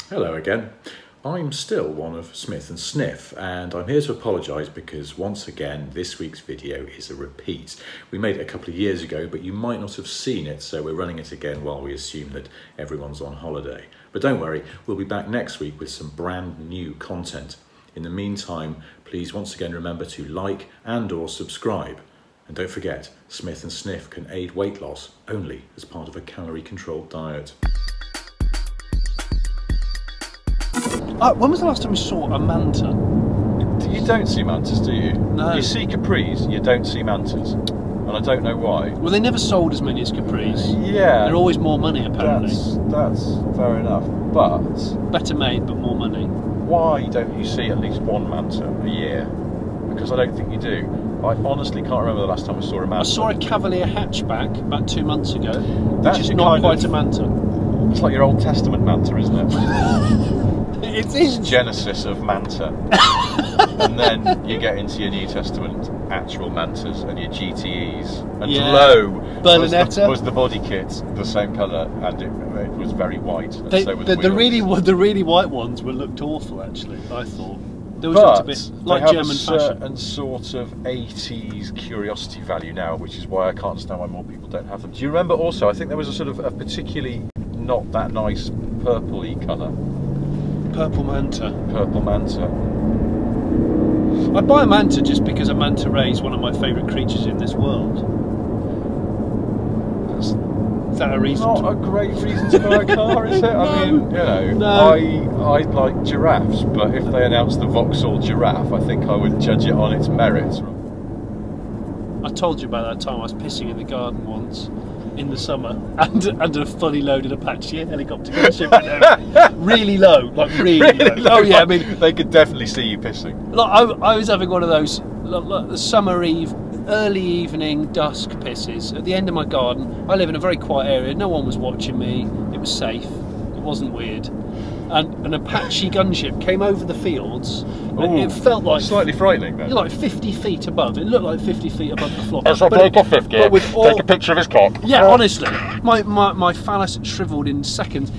Hello again. I'm still one of Smith and Sniff, and I'm here to apologise because once again this week's video is a repeat. We made it a couple of years ago, but you might not have seen it, so we're running it again while we assume that everyone's on holiday. But don't worry, we'll be back next week with some brand new content. In the meantime, please once again remember to like and/or subscribe. And don't forget, Smith and Sniff can aid weight loss only as part of a calorie-controlled diet. When was the last time you saw a manta? You don't see mantas, do you? No. You see capris, you don't see mantas. And I don't know why. Well, they never sold as many as capris. Yeah. They're always more money, apparently. That's fair enough. But better made, but more money. Why don't you see at least one manta a year? Because I don't think you do. I honestly can't remember the last time I saw a manta. I saw a Cavalier hatchback about 2 months ago, That's which is not quite a manta. It's like your Old Testament manta, isn't it? It is. Genesis of manta. And then you get into your New Testament actual mantas and your GTEs. And lo, was the body kit the same colour, and it was very white. And so were the really white ones looked awful, actually, I thought. They looked a bit like German fashion. They have a certain sort of 80s curiosity value now, which is why I can't understand why more people don't have them. Do you remember also, I think there was a sort of a particularly not that nice purple-y colour. Purple manta. Purple manta. I buy a manta just because a manta ray is one of my favourite creatures in this world. Is that a reason? Not a great reason to buy a car, is it? I mean, you know, I like giraffes, but if they announced the Vauxhall giraffe, I think I would judge it on its merits. I told you about that time I was pissing in the garden once in the summer under a fully loaded Apache helicopter gunship went out. Really low, like really low. Oh yeah, I mean they could definitely see you pissing. Like I was having one of those like, summer eve, early evening dusk pisses at the end of my garden. I live in a very quiet area. No one was watching me. It was safe. It wasn't weird. And an Apache gunship came over the fields. And it felt like slightly frightening. Then, like 50 feet above. It looked like 50 feet above the floor. It's like take a picture of his cock. Yeah, honestly, my phallus shriveled in seconds.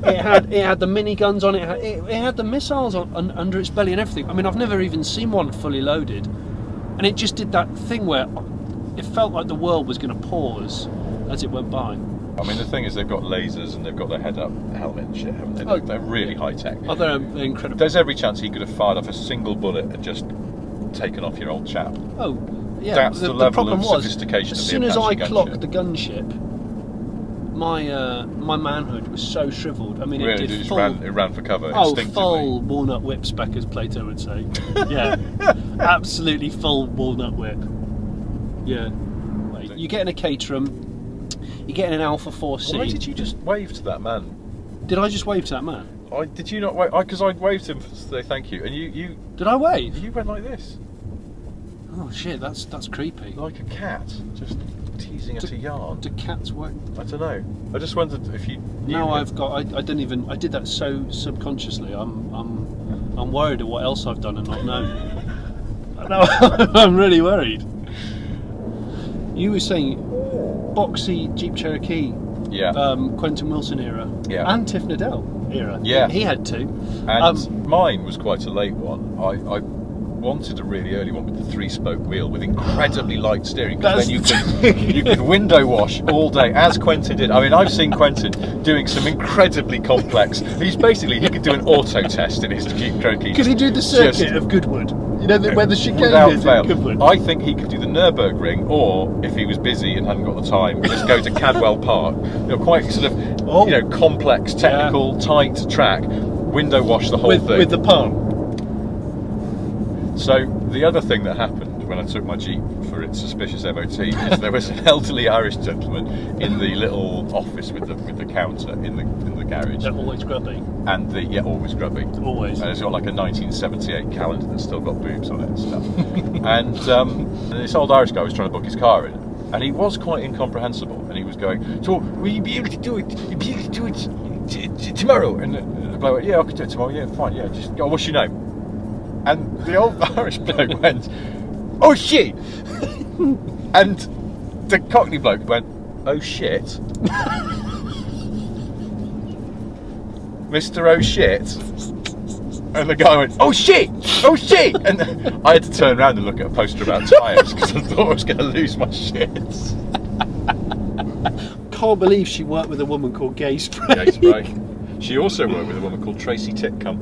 It had the miniguns on it. It had the missiles under its belly and everything. I mean, I've never even seen one fully loaded, and it just did that thing where it felt like the world was going to pause as it went by. I mean, the thing is, they've got lasers and they've got their head-up helmet and shit, haven't they? They're really high-tech. Oh, they're incredible. There's every chance he could have fired off a single bullet and just taken off your old chap. Oh, yeah. That's the level of sophistication of the Apache gunship. As soon as I clocked the gunship, my manhood was so shriveled. I mean, really, it ran for cover instinctively. Full walnut whip spec, as Plato would say. Yeah, absolutely full walnut whip. Yeah. You get in a Caterham. You get in an Alpha 4C. Why did you just wave to that man? Did I just wave to that man? Did you not wave? Because I waved to him to say thank you, and you. Did I wave? You went like this. Oh shit, that's creepy. Like a cat, just teasing at a yarn. Do cats work? I don't know. I just wondered if you. Now I didn't even. I did that so subconsciously. I'm worried at what else I've done and not known. No, I'm really worried. You were saying. Boxy Jeep Cherokee, yeah, Quentin Willson era, yeah, and Tiff Needell era. Yeah, he had two. And mine was quite a late one. I wanted a really early one with the 3-spoke wheel with incredibly light steering, because then you could window wash all day, as Quentin did. I mean, I've seen Quentin doing some incredibly complex. He could do an auto test in his Jeep Cherokee. Could he do the circuit of Goodwood? You know, where the chicane is in Goodwood? I think he could do the Nürburgring, or if he was busy and hadn't got the time, just go to Cadwell Park. You know, quite sort of, complex, technical, tight track. Window wash the whole thing with the palm. So the other thing that happened when I took my Jeep for its suspicious MOT is there was an elderly Irish gentleman in the little office with the counter in the garage. They're always grubby. And always grubby. Always. And it's got like a 1978 calendar that's still got boobs on it and stuff. And this old Irish guy was trying to book his car in, and he was quite incomprehensible. And he was going, "So will you be able to do it? You'll be able to do it tomorrow?" And the bloke went, "Yeah, I could do it tomorrow. Yeah, fine. Yeah, just go. What's your name?" And the old Irish bloke went, "Oh shit!" And the Cockney bloke went, "Oh shit." Mr. Oh shit. And the guy went, oh shit, oh shit. And I had to turn around and look at a poster about tyres because I thought I was going to lose my shit. Can't believe she worked with a woman called Gay Spray. Gay Spray. She also worked with a woman called Tracy Titcombe.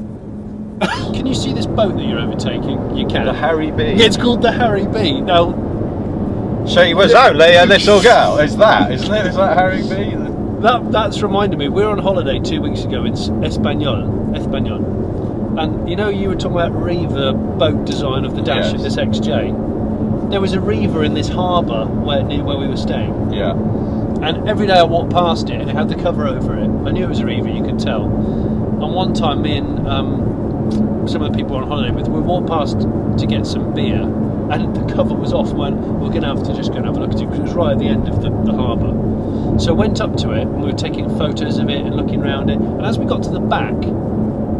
Can you see this boat that you're overtaking? You can. The Harry B. It's called the Harry B. Now, she was only a little girl. Is that, isn't it? Is that Harry B? That's reminded me. We were on holiday 2 weeks ago in Espanyol, and you know you were talking about Reaver boat design of the dash of this XJ. There was a Reaver in this harbour near where we were staying. Yeah. And every day I walked past it and it had the cover over it. I knew it was a Reaver, you could tell. And one time me and some of the people on holiday with, we walked past to get some beer and the cover was off and went, we're going to have to just go and have a look at it because it was right at the end of the harbour. So I went up to it and we were taking photos of it and looking around it. And as we got to the back,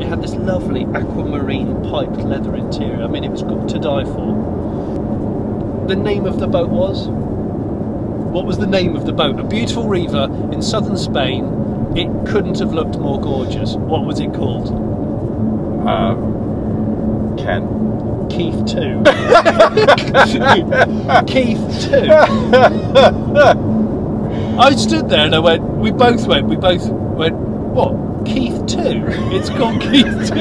it had this lovely aquamarine piped leather interior. I mean, it was good to die for. The name of the boat was? What was the name of the boat? A beautiful Reaver in southern Spain. It couldn't have looked more gorgeous. What was it called? Ken. Keith 2. Keith 2. I stood there and I went, we both went, what? Keith 2? It's called Keith 2.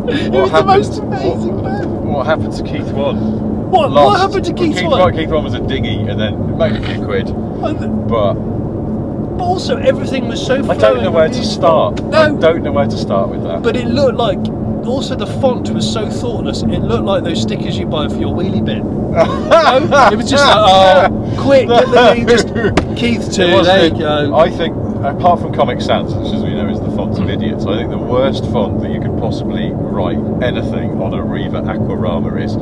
It was the most amazing boat. What happened to Keith 1? What happened to Keith 1? Keith 1 was a dinghy and then it made a few quid. But also everything was so I don't know where to start. No. I don't know where to start with that. But it looked like, also the font was so thoughtless, it looked like those stickers you buy for your wheelie bin. No? It was just like, oh, quick, get the name, just Keith 2, there you go. I think, apart from Comic Sans, which as we know is the font of idiots, I think the worst font that you could possibly write anything on a Reaver Aquarama is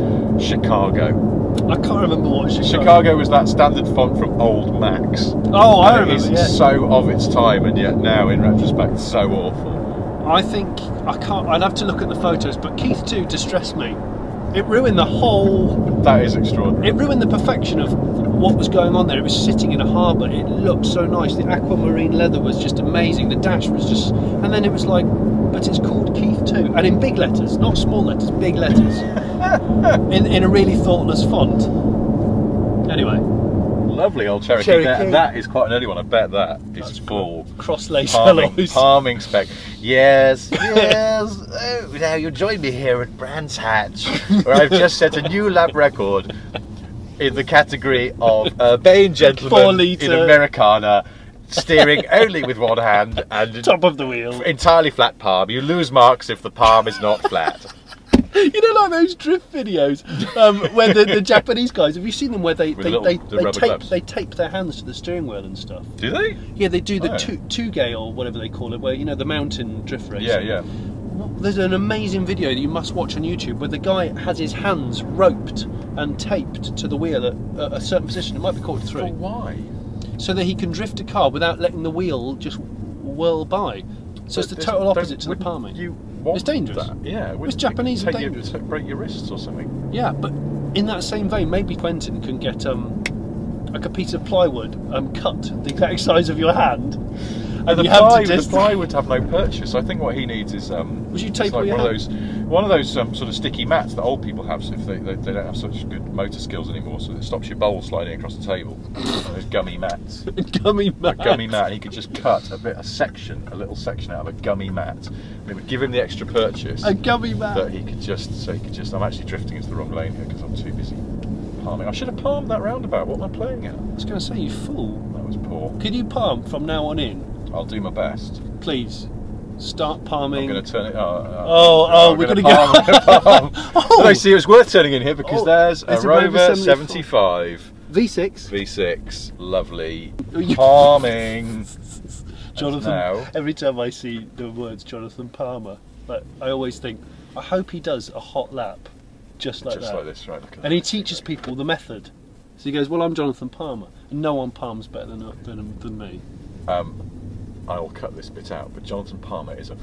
Chicago. I can't remember what Chicago was that standard font from old Macs. Oh, I remember, It's so of its time and yet now in retrospect so awful. I think, I'd have to look at the photos, but Keith 2 distressed me. It ruined the whole... That is extraordinary. It ruined the perfection of what was going on there. It was sitting in a harbour, it looked so nice, the aquamarine leather was just amazing, the dash was just... And then it was like, but it's called Keith 2. And in big letters, not small letters, big letters. in a really thoughtless font. Anyway. Lovely old Cherokee. That is quite an early one, I bet that is full. Cross-lace palming spec. Yes, yes. Oh, now you'll join me here at Brands Hatch, where I've just set a new lap record in the category of urbane gentleman in Americana, steering only with one hand and top of the wheel, entirely flat palm. You lose marks if the palm is not flat. You know, like those drift videos where the Japanese guys, have you seen them where they tape their hands to the steering wheel and stuff? Do they? Yeah, they do the two-gay or whatever they call it, where, you know, the mountain drift race. Yeah, yeah. There's an amazing video that you must watch on YouTube where the guy has his hands roped and taped to the wheel at a certain position. It might be caught through. Oh, why? So that he can drift a car without letting the wheel just whirl by. So it's the total opposite to the palming. It's dangerous. That. Yeah, it's Japanese and dangerous. Break your wrists or something. Yeah, but in that same vein, maybe Quentin can get like a piece of plywood cut the exact size of your hand. And the plywood have no purchase. I think what he needs is would you tape like one of those sort of sticky mats that old people have if they don't have such good motor skills anymore, so it stops your bowl sliding across the table. Those gummy mats. Gummy mat. A gummy mat. He could just cut a little section out of a gummy mat. And it would give him the extra purchase. A gummy mat. That he could just. I'm actually drifting into the wrong lane here because I'm too busy palming. I should have palmed that roundabout. What am I playing at? I was going to say, you fool. That was poor. Could you palm from now on in? I'll do my best. Please, start palming. I'm going to turn it. We're going to go. Palm. But I see it was worth turning in here because there's a Rover 75 V6. Lovely. Palming. Jonathan. Every time I see the words Jonathan Palmer, like, I always think, I hope he does a hot lap just like that. Just like this, right? And he teaches people the method. So he goes, well, I'm Jonathan Palmer, and no one palms better than me. I will cut this bit out, but Jonathan Palmer is a